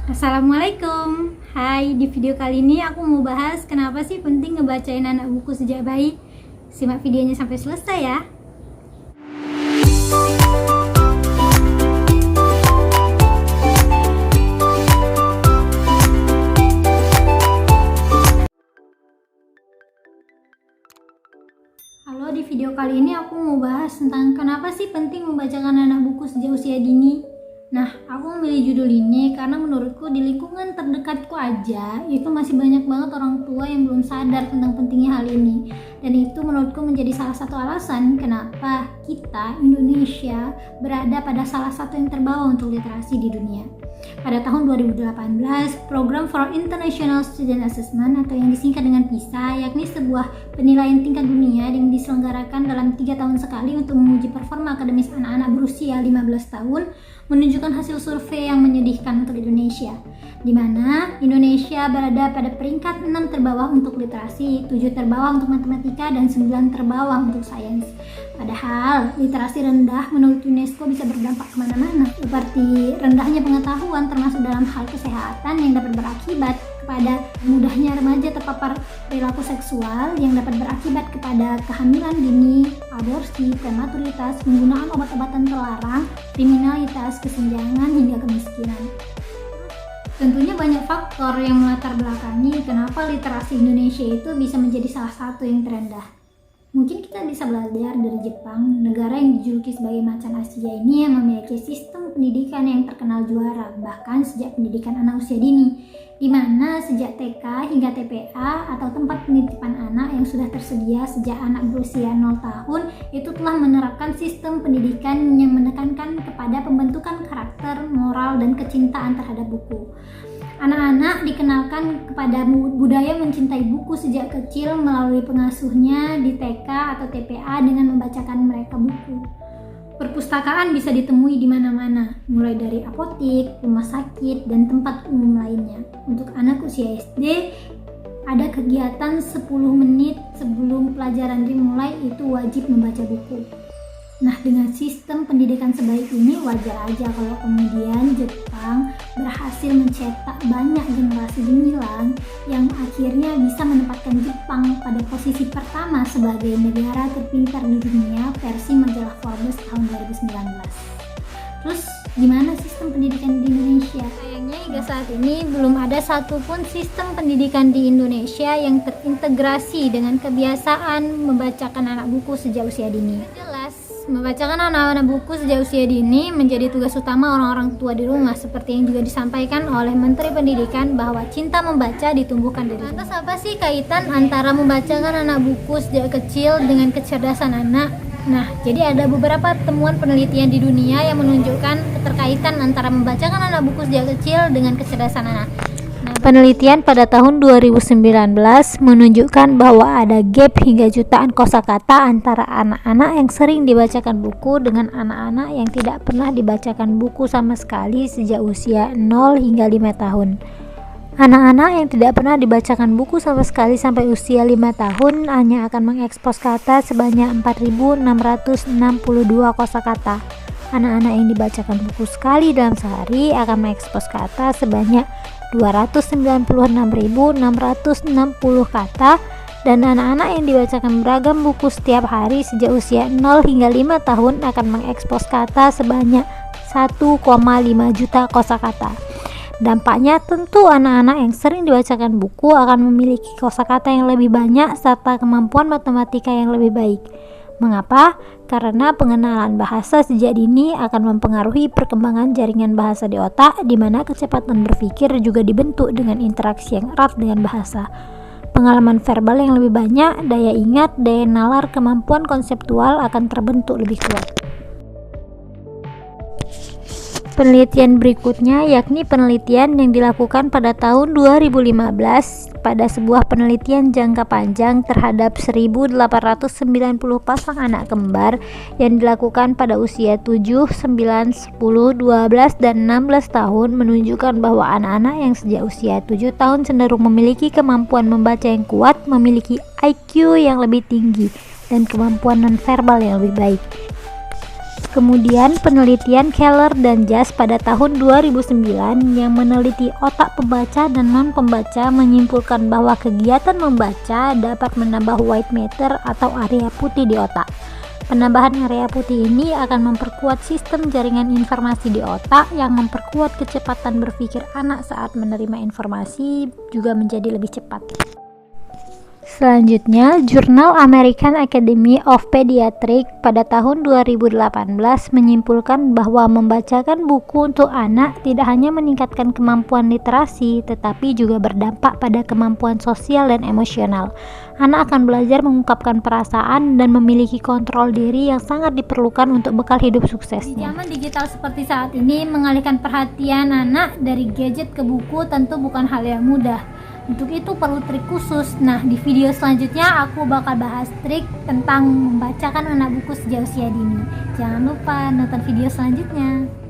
Assalamualaikum. Hai, di video kali ini aku mau bahas kenapa sih penting ngebacain anak buku sejak bayi. Simak videonya sampai selesai ya. Halo, di video kali ini aku mau bahas tentang kenapa sih penting membacakan anak buku sejak usia dini. Nah, aku memilih judul ini karena menurutku di lingkungan terdekatku aja itu masih banyak banget orang tua yang belum sadar tentang pentingnya hal ini. Dan itu menurutku menjadi salah satu alasan kenapa kita, Indonesia, berada pada salah satu yang terbawah untuk literasi di dunia. Pada tahun 2018, Program for International Student Assessment atau yang disingkat dengan PISA, yakni sebuah penilaian tingkat dunia yang diselenggarakan dalam 3 tahun sekali untuk menguji performa akademis anak-anak berusia 15 tahun, menunjukkan hasil survei yang menyedihkan untuk Indonesia, di mana Indonesia berada pada peringkat 6 terbawah untuk literasi, 7 terbawah untuk matematika, dan 9 terbawah untuk sains. Padahal literasi rendah menurut UNESCO bisa berdampak kemana-mana, seperti rendahnya pengetahuan termasuk dalam hal kesehatan yang dapat berakibat kepada mudahnya remaja terpapar perilaku seksual yang dapat berakibat kepada kehamilan dini, aborsi, prematuritas, penggunaan obat-obatan terlarang, kriminalitas, kesenjangan, hingga kemiskinan. Tentunya banyak faktor yang melatar belakangi kenapa literasi Indonesia itu bisa menjadi salah satu yang terendah. Mungkin kita bisa belajar dari Jepang, negara yang dijuluki sebagai macan Asia ini yang memiliki sistem pendidikan yang terkenal juara, bahkan sejak pendidikan anak usia dini, di mana sejak TK hingga TPA atau tempat penitipan anak yang sudah tersedia sejak anak berusia 0 tahun itu telah menerapkan sistem pendidikan yang menekankan kepada pembentukan karakter, moral, dan kecintaan terhadap buku. Anak-anak dikenalkan kepada budaya mencintai buku sejak kecil melalui pengasuhnya di TK atau TPA dengan membacakan mereka buku. Perpustakaan bisa ditemui di mana-mana, mulai dari apotik, rumah sakit, dan tempat umum lainnya. Untuk anak usia SD, ada kegiatan 10 menit sebelum pelajaran dimulai itu wajib membaca buku. Nah, dengan sistem pendidikan sebaik ini wajar aja kalau kemudian Jepang berhasil mencetak banyak generasi gemilang yang akhirnya bisa menempatkan Jepang pada posisi pertama sebagai negara terpintar di dunia versi majalah Forbes tahun 2019. Terus gimana sistem pendidikan di Indonesia? Sayangnya hingga saat ini belum ada satupun sistem pendidikan di Indonesia yang terintegrasi dengan kebiasaan membacakan anak buku sejak usia dini. Jelas, membacakan anak-anak buku sejak usia dini menjadi tugas utama orang-orang tua di rumah, seperti yang juga disampaikan oleh Menteri Pendidikan bahwa cinta membaca ditumbuhkan dari rumah. Lantas apa sih kaitan antara membacakan anak buku sejak kecil dengan kecerdasan anak? Nah, jadi ada beberapa temuan penelitian di dunia yang menunjukkan keterkaitan antara membacakan anak buku sejak kecil dengan kecerdasan anak. Penelitian pada tahun 2019 menunjukkan bahwa ada gap hingga jutaan kosakata antara anak-anak yang sering dibacakan buku dengan anak-anak yang tidak pernah dibacakan buku sama sekali sejak usia 0 hingga 5 tahun. Anak-anak yang tidak pernah dibacakan buku sama sekali sampai usia 5 tahun hanya akan mengekspos kata sebanyak 4.662 kosakata. Anak-anak yang dibacakan buku sekali dalam sehari akan mengekspos kata sebanyak 296.660 kata, dan anak-anak yang dibacakan beragam buku setiap hari sejak usia 0 hingga 5 tahun akan mengekspos kata sebanyak 1,5 juta kosakata. Dampaknya tentu anak-anak yang sering dibacakan buku akan memiliki kosakata yang lebih banyak serta kemampuan matematika yang lebih baik. Mengapa? Karena pengenalan bahasa sejak dini akan mempengaruhi perkembangan jaringan bahasa di otak, di mana kecepatan berpikir juga dibentuk dengan interaksi yang erat dengan bahasa. Pengalaman verbal yang lebih banyak, daya ingat, daya nalar, kemampuan konseptual akan terbentuk lebih kuat. Penelitian berikutnya yakni penelitian yang dilakukan pada tahun 2015 pada sebuah penelitian jangka panjang terhadap 1.890 pasang anak kembar yang dilakukan pada usia 7, 9, 10, 12, dan 16 tahun menunjukkan bahwa anak-anak yang sejak usia 7 tahun cenderung memiliki kemampuan membaca yang kuat, memiliki IQ yang lebih tinggi, dan kemampuan nonverbal yang lebih baik. Kemudian penelitian Keller dan Jas pada tahun 2009 yang meneliti otak pembaca dan non-pembaca menyimpulkan bahwa kegiatan membaca dapat menambah white matter atau area putih di otak. Penambahan area putih ini akan memperkuat sistem jaringan informasi di otak yang memperkuat kecepatan berpikir anak saat menerima informasi juga menjadi lebih cepat. Selanjutnya, jurnal American Academy of Pediatrics pada tahun 2018 menyimpulkan bahwa membacakan buku untuk anak tidak hanya meningkatkan kemampuan literasi, tetapi juga berdampak pada kemampuan sosial dan emosional. Anak akan belajar mengungkapkan perasaan dan memiliki kontrol diri yang sangat diperlukan untuk bekal hidup suksesnya. Di zaman digital seperti saat ini, mengalihkan perhatian anak dari gadget ke buku tentu bukan hal yang mudah. Untuk itu perlu trik khusus. Nah, di video selanjutnya aku bakal bahas trik tentang membacakan anak buku sejak usia dini. Jangan lupa nonton video selanjutnya.